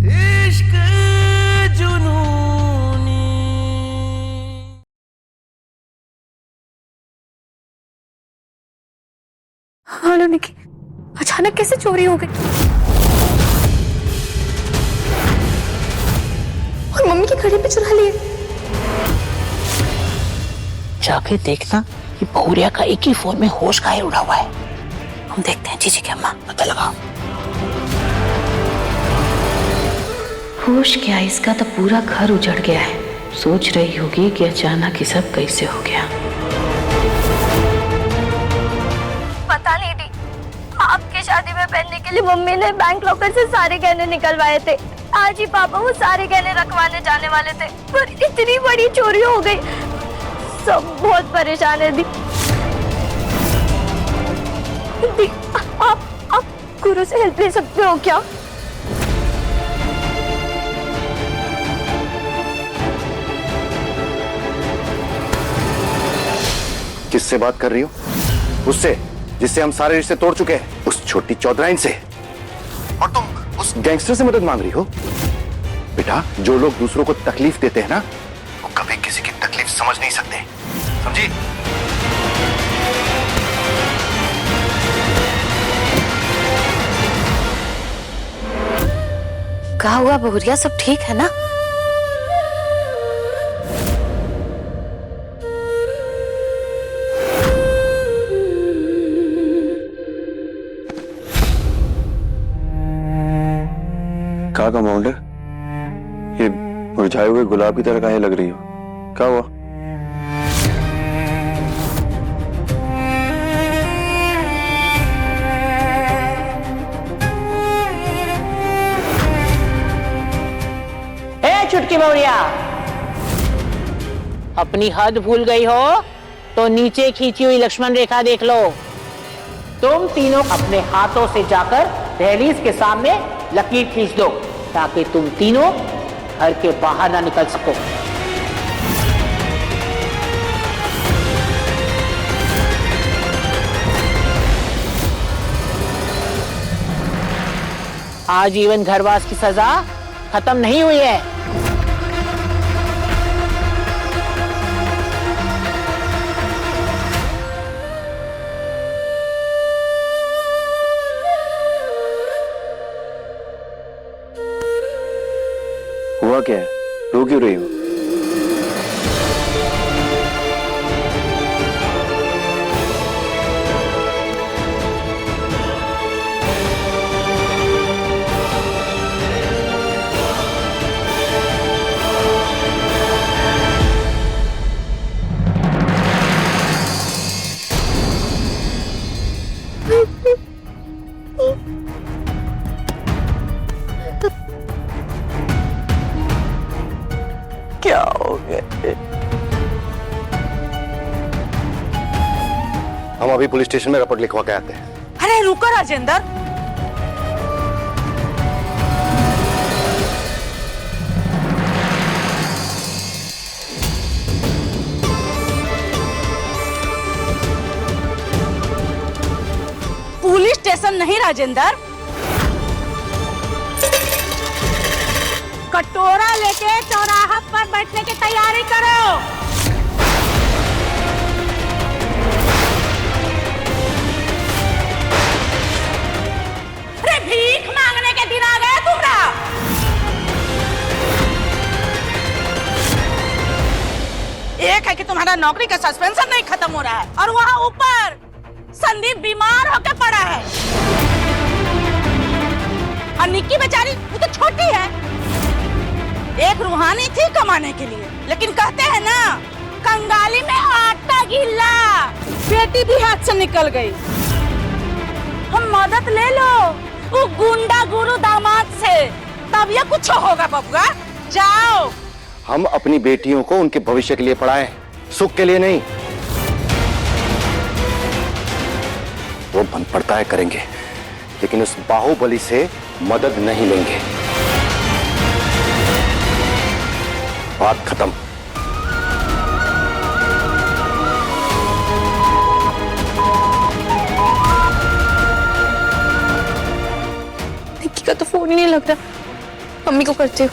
इश्क जुनूनी। हेलो निकी, अचानक कैसे चोरी हो गई? और मम्मी की घड़ी भी चुरा ली। जाके देखना कि बहुरिया का एक ही फोन में होश गायब उड़ा हुआ है। हम देखते हैं जीजी की अम्मा, पता लगाओ। होश क्या, इसका तो पूरा घर उजड़ गया है। सोच रही होगी कि अचानक ये सब कैसे हो गया। पता नहीं दी, आपकी शादी में पहनने के लिए मम्मी ने बैंक लॉकर से सारे गहने निकलवाए थे। आज ही पापा वो सारे गहने रखवाने जाने वाले थे, पर इतनी बड़ी चोरी हो गई। सब बहुत परेशान है दी। दी, आप गुरु से हेल्प ले सकते हो क्या? किससे बात कर रही हो? उससे जिससे हम सारे रिश्ते तोड़ चुके हैं, उस छोटी चौधराइन से। और तुम उस गैंगस्टर से मदद मांग रही हो? बेटा, जो लोग दूसरों को तकलीफ देते हैं ना, वो कभी किसी की तकलीफ समझ नहीं सकते, समझी? क्या हुआ बहुरिया, सब ठीक है ना? क्या कंपाउंडर, ये मुरझाए हुए गुलाब की तरह काहे लग रही हो? क्या हुआ? चुटकी बहुरिया, अपनी हद भूल गई हो तो नीचे खींची हुई लक्ष्मण रेखा देख लो। तुम तीनों अपने हाथों से जाकर दहलीज के सामने लकीर खींच दो, ताकि तुम तीनों घर के बाहर ना निकल सको। आजीवन घरवास की सजा खत्म नहीं हुई है। हुआ क्या है? रो क्यों रही हो? क्या हो गया? हम अभी पुलिस स्टेशन में रिपोर्ट लिखवा के आते हैं। अरे रुको राजेंद्र, पुलिस स्टेशन नहीं राजेंद्र, कटोरा लेके चौराहा पर बैठने की तैयारी करो। अरे भीख मांगने के दिन आ गए तुम्हारा। एक है कि तुम्हारा नौकरी का सस्पेंशन नहीं खत्म हो रहा है, और वहाँ ऊपर संदीप बीमार होकर पड़ा है, और निक्की बेचारी वो तो छोटी है। एक रूहानी थी कमाने के लिए, लेकिन कहते हैं ना, कंगाली में आटा गिल्ला। बेटी भी हाथ से निकल गई। हम मदद ले लो वो गुंडा गुरु दामाद से, तब ये कुछ होगा बबुआ। जाओ। हम अपनी बेटियों को उनके भविष्य के लिए पढ़ाएं, सुख के लिए नहीं। वो बन पड़ता है करेंगे, लेकिन उस बाहुबली से मदद नहीं लेंगे। बात खत्म। निक्की का तो फोन ही नहीं लग रहा। मम्मी को करती हूँ।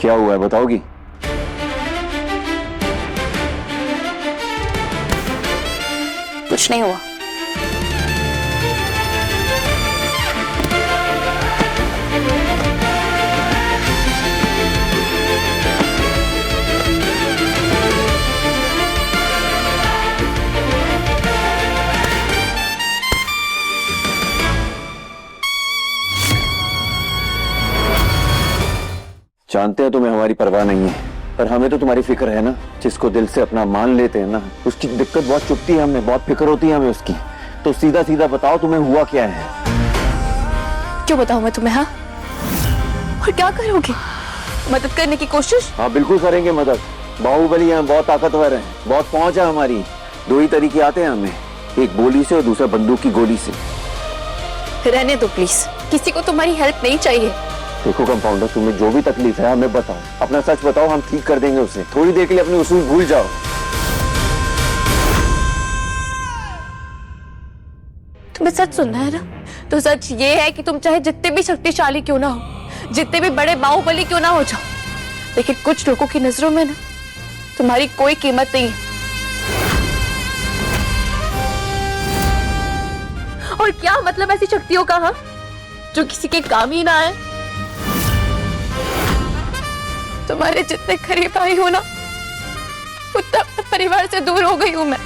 क्या हुआ है बताओगी? कुछ नहीं हुआ। जानते हैं तुम्हें हमारी परवाह नहीं है, पर हमें तो तुम्हारी फिक्र है ना। जिसको दिल से अपना मान लेते हैं ना, उसकी दिक्कत बहुत चुभती है हमें, बहुत फिक्र होती है हमें उसकी। तो सीधा सीधा बताओ तुम्हें हुआ क्या है? क्यों बताऊं मैं तुम्हें? हाँ, और क्या करोगे? मदद करने की कोशिश? हाँ बिल्कुल करेंगे मदद। बाहुबली हैं, बहुत ताकतवर हैं, बहुत पहुंच है हमारी। दो ही तरीके आते हैं हमें, एक बोली से और दूसरा बंदूक की गोली से। रहने दो प्लीज, किसी को तुम्हारी हेल्प नहीं चाहिए। देखो कंपाउंडर, तुम्हें जो भी तकलीफ है हमें बताओ, अपना सच बताओ, हम ठीक कर देंगे उसे। थोड़ी देर के लिए अपने उसूल भूल जाओ। तुम्हें सच सुनना है ना, तो सच ये है कि तुम चाहे जितने भी शक्तिशाली क्यों ना हो, जितने भी बड़े बाहुबली क्यों ना हो जाओ, लेकिन कुछ लोगों की नजरों में ना तुम्हारी कोई कीमत नहीं है। और क्या मतलब ऐसी शक्तियों का, हाँ, जो किसी के काम ही ना आए? तुम्हारे जितने करीब आई हो ना, उतना अपने परिवार से दूर हो गई हूं मैं।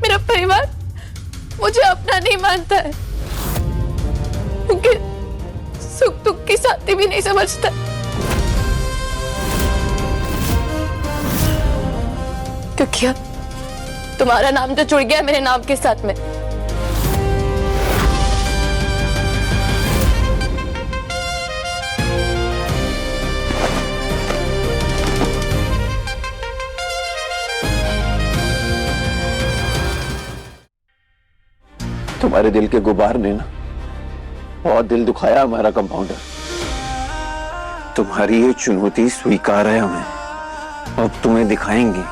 मेरा परिवार मुझे अपना नहीं मानता है, क्योंकि सुख दुख की साथी भी नहीं समझता। क्योंकि अब तुम्हारा नाम जो जुड़ गया मेरे नाम के साथ में। तुम्हारे दिल के गुबार ने ना बहुत दिल दुखाया हमारा कंपाउंडर। तुम्हारी ये चुनौती स्वीकार है हमें। अब तुम्हें दिखाएंगे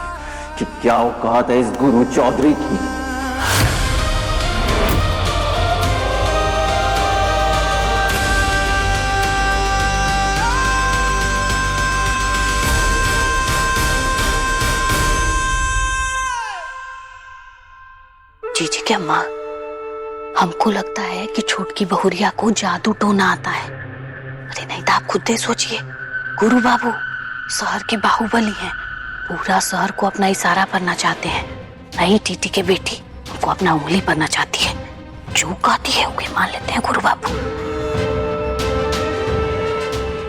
कि क्या औकात है इस गुरु चौधरी की। जीजी की अम्मा, हमको लगता है कि छोटकी बहुरिया को जादू टोना आता है। अरे नहीं तो आप खुद ही सोचिए, गुरु बाबू शहर के बाहुबली हैं, पूरा शहर को अपना इशारा करना चाहते हैं। नहीं, टीटी के बेटी उनको अपना उंगली करना चाहती है। जो कहती है उसे मान लेते हैं गुरु बाबू।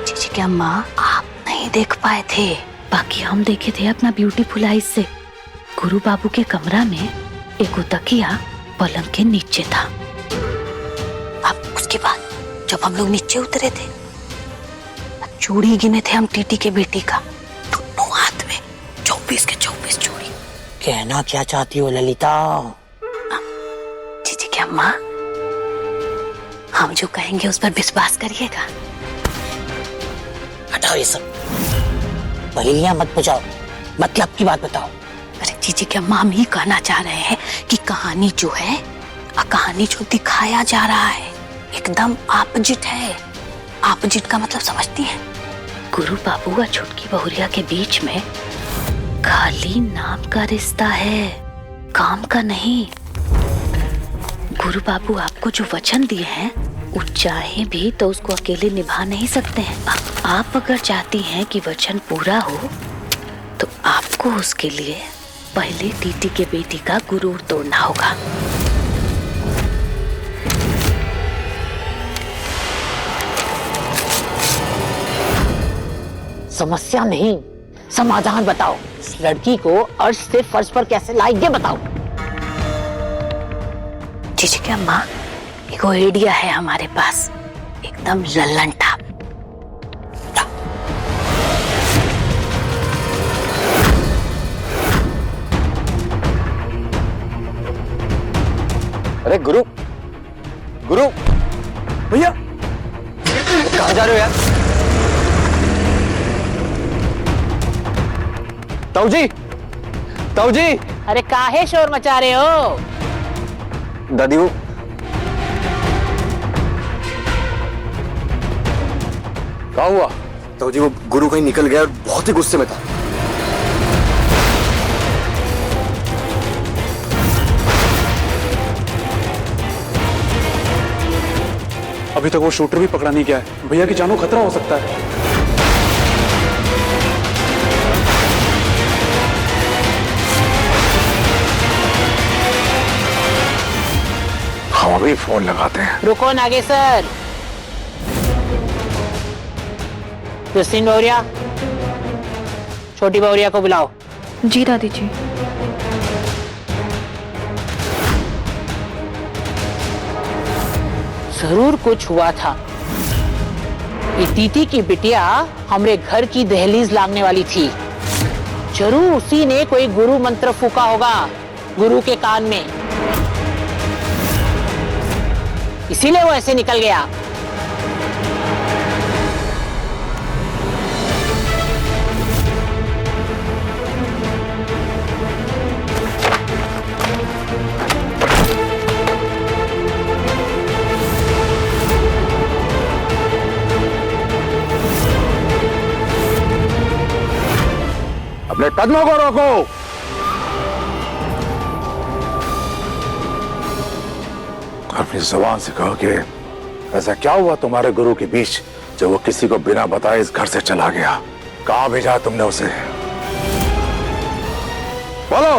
जीजी की अम्मा, आप नहीं देख पाए थे, बाकी हम देखे थे अपना ब्यूटीफुल आईज से। गुरु बाबू के कमरा में एक तकिया पलंग के नीचे था। अब उसके बाद जब हम लोग नीचे उतरे थे, चूड़ी गिने थे हम टीटी के बेटी का, दोनों हाथ में 24 के 24 चूड़ी। कहना क्या चाहती हो ललिता? जीजी की अम्मा, हम जो कहेंगे उस पर विश्वास करिएगा। हटाओ ये सब, पहेलियां मत बुझाओ, मतलब की बात बताओ। अरे जीजी की अम्मा, हम ये कहना चाह रहे हैं कि कहानी जो है और कहानी जो दिखाया जा रहा है एकदम ऑपोजिट है। ऑपोजिट का मतलब समझती हैं? गुरु बाबू और छोटकी बहुरिया के बीच में खाली नाम का रिश्ता है, काम का नहीं। गुरु बाबू आपको जो वचन दिए हैं, वो चाहे भी तो उसको अकेले निभा नहीं सकते हैं। आप अगर चाहती हैं कि वचन पूरा हो, तो आपको उसके लिए पहले टीटी के बेटी का गुरूर तोड़ना होगा। समस्या नहीं, समाधान बताओ। इस लड़की को अर्श से फर्श पर कैसे लाई, ये बताओ। जीजी की अम्मा, एक आइडिया है हमारे पास, एकदम लल्लन टाप। अरे गुरु, गुरु भैया कहाँ जा रहे हो यार? ताऊ जी, ताऊ जी। अरे काहे शोर मचा रहे हो? दादी वो क्या हुआ? तो जी वो गुरु कहीं निकल गया और बहुत ही गुस्से में था। अभी तक वो शूटर भी पकड़ा नहीं गया है। भैया की जानो खतरा हो सकता है। हम अभी फोन लगाते हैं। रुको नागेश्वर। क्रिस्टीन बहुरिया, छोटी बहुरिया को बुलाओ। जी दादी जी। जरूर कुछ हुआ था। ये दीदी की बिटिया हमरे घर की दहलीज लांगने वाली थी। जरूर उसी ने कोई गुरु मंत्र फूका होगा गुरु के कान में, इसीलिए वो ऐसे निकल गया। अपने कदमों को रोको। अपनी जुबान से कहो कि ऐसा क्या हुआ तुम्हारे गुरु के बीच जो वो किसी को बिना बताए इस घर से चला गया? कहां भेजा तुमने उसे? बोलो।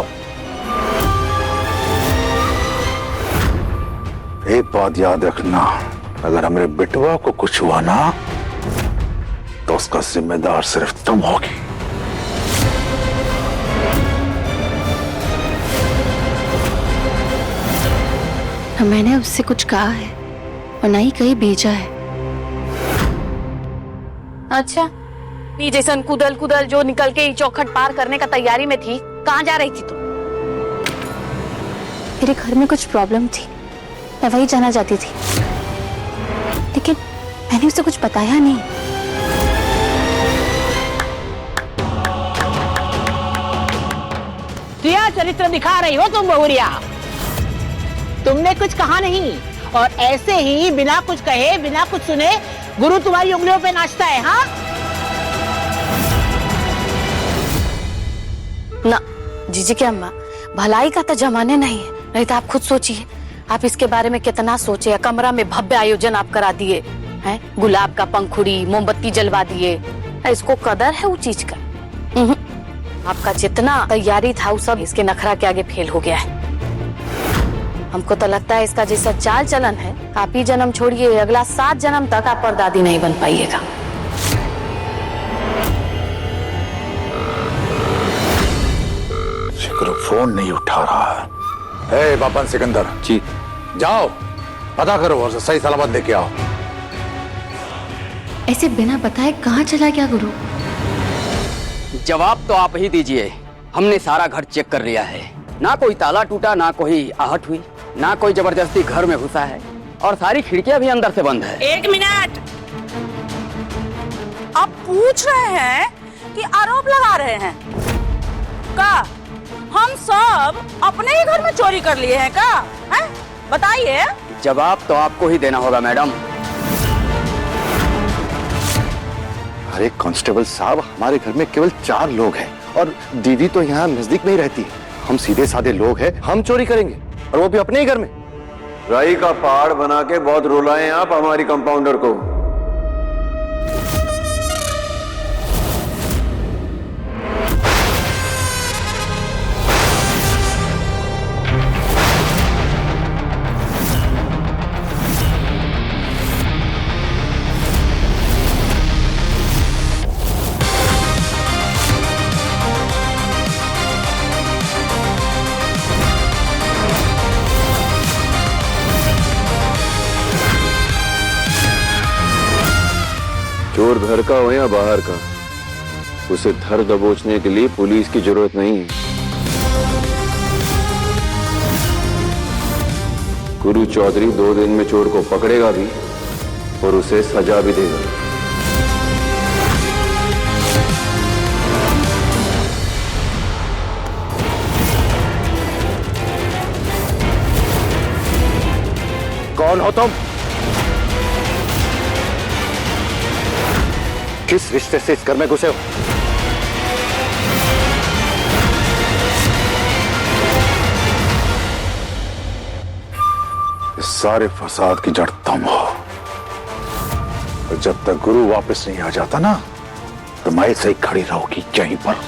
एक बात याद रखना, अगर हमारे बिटवा को कुछ हुआ ना तो उसका जिम्मेदार सिर्फ तुम होगी। न मैंने उससे कुछ कहा है और ना ही कहीं भेजा है। अच्छा, नी जैसन कुदल कुदल जो निकल के चौखट पार करने का तैयारी में थी, कहाँ जा रही थी तुम? मेरे घर में कुछ प्रॉब्लम थी, मैं वही जाना चाहती थी, लेकिन मैंने उसे कुछ बताया नहीं। क्या चरित्र दिखा रही हो तुम बहुरिया? तुमने कुछ कहा नहीं और ऐसे ही बिना कुछ कहे बिना कुछ सुने गुरु तुम्हारी उंगलियों पे नाचता है। हाँ ना जीजी की अम्मा, भलाई का तो जमाने नहीं है, नहीं तो आप खुद सोचिए, आप इसके बारे में कितना सोचे। कमरा में भव्य आयोजन आप करा दिए हैं, गुलाब का पंखुड़ी मोमबत्ती जलवा दिए। इसको कदर है वो चीज का? आपका जितना तैयारी था वो सब इसके नखरा के आगे फेल हो गया है। हमको तो लगता है इसका जैसा चाल चलन है, आप ही जन्म छोड़िए अगला 7 जन्म तक आप परदादी नहीं बन पाइएगा। शुक्र फोन नहीं उठा रहा है। बापन सिकंदर जी, जाओ पता करो और सही सलामत लेके आओ। ऐसे बिना बताए कहाँ चला गया गुरु? जवाब तो आप ही दीजिए। हमने सारा घर चेक कर लिया है, ना कोई ताला टूटा, ना कोई आहट हुई, ना कोई जबरदस्ती घर में घुसा है और सारी खिड़कियां भी अंदर से बंद है। 1 मिनट, आप पूछ रहे हैं कि आरोप लगा रहे हैं का? हम सब अपने ही घर में चोरी कर लिए हैं का? हैं? बताइए। जवाब तो आपको ही देना होगा मैडम। अरे कांस्टेबल साहब, हमारे घर में केवल 4 लोग हैं और दीदी तो यहाँ नजदीक में ही रहती है। हम सीधे साधे लोग हैं, हम चोरी करेंगे और वो भी अपने ही घर में। राई का पहाड़ बना के बहुत रुलाए आप हमारी कंपाउंडर को। चोर घर का हो या बाहर का, उसे धर दबोचने के लिए पुलिस की जरूरत नहीं है। गुरु चौधरी 2 दिन में चोर को पकड़ेगा भी और उसे सजा भी देगा। कौन हो तुम? किस रिश्ते से इस घर में घुसे हो? इस सारे फसाद की जड़ तुम हो। और जब तक गुरु वापस नहीं आ जाता ना, तो मैं ऐसे ही खड़ी रहोगी यहीं पर।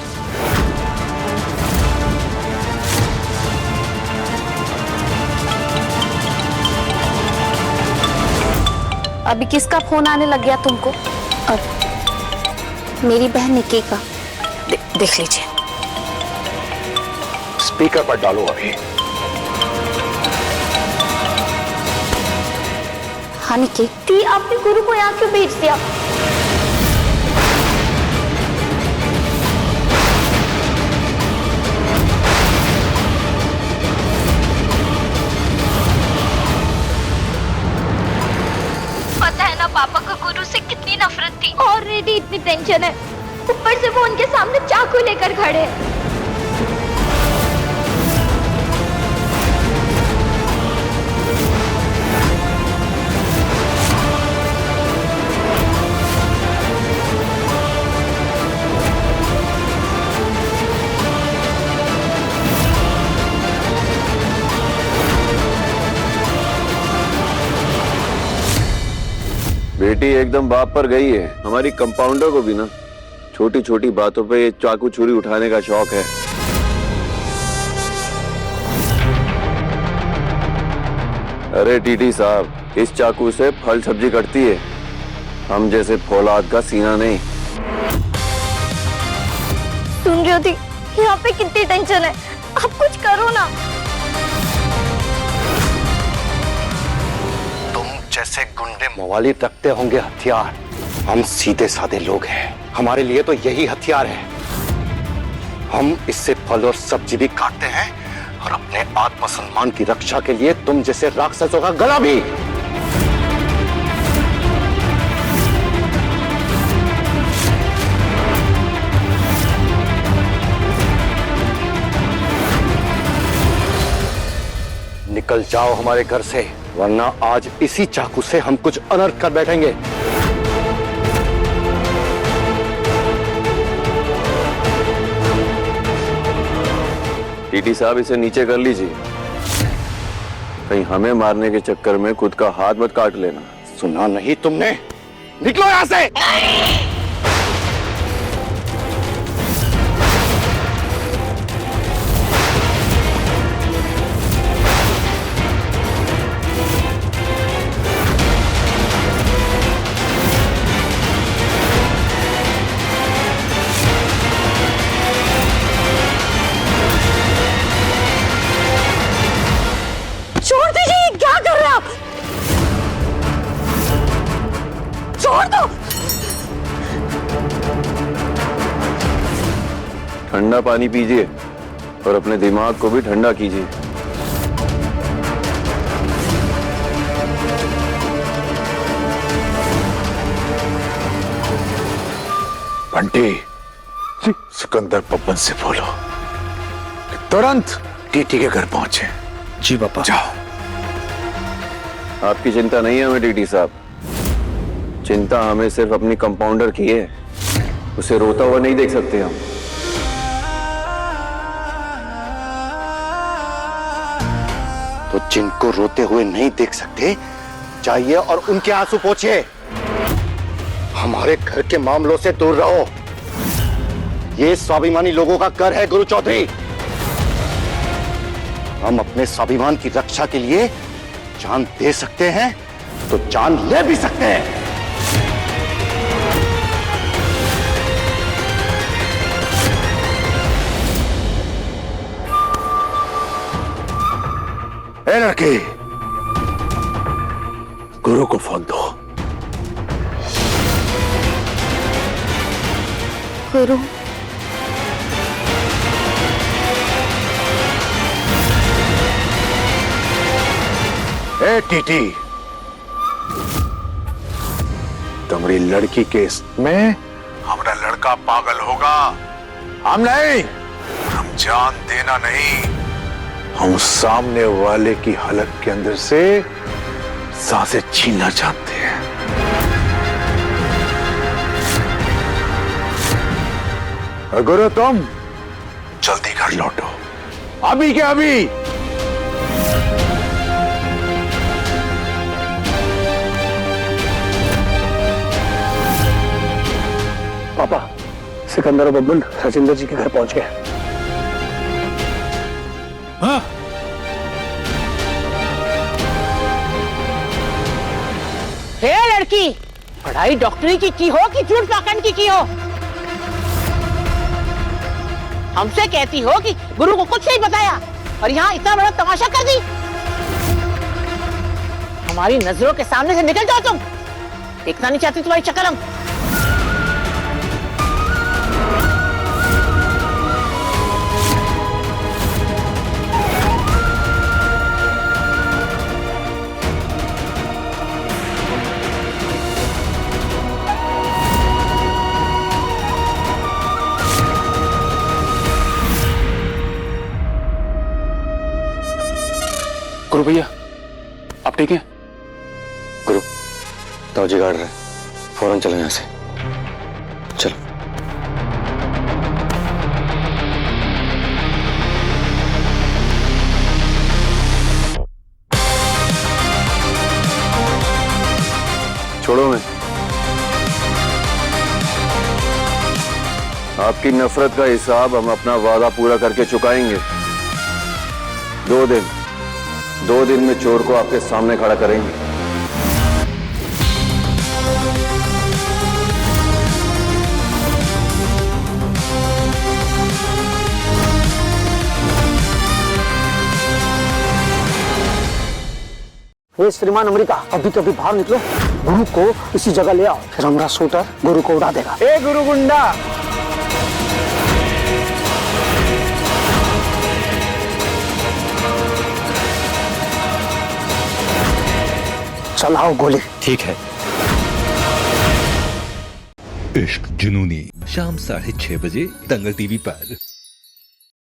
अभी किसका फोन आने लग गया तुमको? मेरी बहन निकी का। देख लीजिए। स्पीकर पर डालो अभी। हाँ निकी, ती आपने गुरु को यहाँ क्यों भेज दिया? पता है ना पापा को गुरु से कितनी नफरत थी। ऑलरेडी इतनी टेंशन है, ऊपर से वो उनके सामने चाकू लेकर खड़े हैं। बेटी एकदम बाप पर गई है। हमारी कंपाउंडर को भी ना छोटी छोटी बातों पे ये चाकू छुरी उठाने का शौक है। अरे टीटी साहब, इस चाकू से फल सब्जी कटती है, हम जैसे फौलाद का सीना नहीं। सुन रही थी, यहाँ पे कितनी टेंशन है, आप कुछ करो ना। जैसे गुंडे मवाली रखते होंगे हथियार, हम सीधे साधे लोग हैं। हमारे लिए तो यही हथियार है। हम इससे फल और सब्जी भी काटते हैं और अपने आत्मसम्मान की रक्षा के लिए तुम जैसे राक्षसों का गला भी। निकल जाओ हमारे घर से, वरना आज इसी चाकू से हम कुछ अनर्थ कर बैठेंगे। टीटी साहब, इसे नीचे कर लीजिए, कहीं हमें मारने के चक्कर में खुद का हाथ मत काट लेना। सुना नहीं तुमने? निकलो यहां से। छोड़ दीजिए, क्या कर रहे हैं आप? छोड़ दो। ठंडा पानी पीजिए और अपने दिमाग को भी ठंडा कीजिए। बंटी, सिकंदर पवन से बोलो कि तुरंत टीटी के घर पहुंचे। जी पापा। जाओ। आपकी चिंता नहीं है हमें टीटी साहब, चिंता हमें सिर्फ अपनी कंपाउंडर की है। उसे रोता हुआ नहीं देख सकते हम। तो जिनको रोते हुए नहीं देख सकते, जाइए और उनके आंसू पोंछिए। हमारे घर के मामलों से दूर रहो। ये स्वाभिमानी लोगों का घर है गुरु चौधरी। हम अपने स्वाभिमान की रक्षा के लिए जान दे सकते हैं तो जान ले भी सकते हैं। ए लड़के, गुरु को फोन दो। गुरु, ए टीटी, तुम्हारी लड़की केस में हमारा लड़का पागल होगा, हम नहीं। हम जान देना नहीं, हम सामने वाले की हलक के अंदर से सांसें छीनना चाहते हैं। गुरु तुम जल्दी घर लौटो, अभी के अभी। पापा, सिकंदर और बब्बन राजेंद्र जी के घर पहुंच गए। हाँ? हे लड़की, पढ़ाई डॉक्टरी की हो कि झूठ पाखंड की हो? हमसे कहती हो कि गुरु को कुछ नहीं बताया और यहाँ इतना बड़ा तमाशा कर दी। हमारी नजरों के सामने से निकल जाओ तुम। देखना नहीं चाहती तुम्हारी शक्ल हम। गुरु भैया, आप ठीक हैं? गुरु, ताऊजी गाड़ रहे हैं, फौरन चलो यहाँ से। चलो। छोड़ो मैं। आपकी नफरत का हिसाब हम अपना वादा पूरा करके चुकाएंगे। 2 दिन में चोर को आपके सामने खड़ा करेंगे। हे श्रीमान अमेरिका, अभी कभी बाहर निकलो, गुरु को इसी जगह ले आओ, फिर हमारा शूटर गुरु को उड़ा देगा। ए गुरु गुंडा, चलाओ गोली। ठीक है। इश्क जुनूनी, शाम 6:30 बजे दंगल टीवी पर।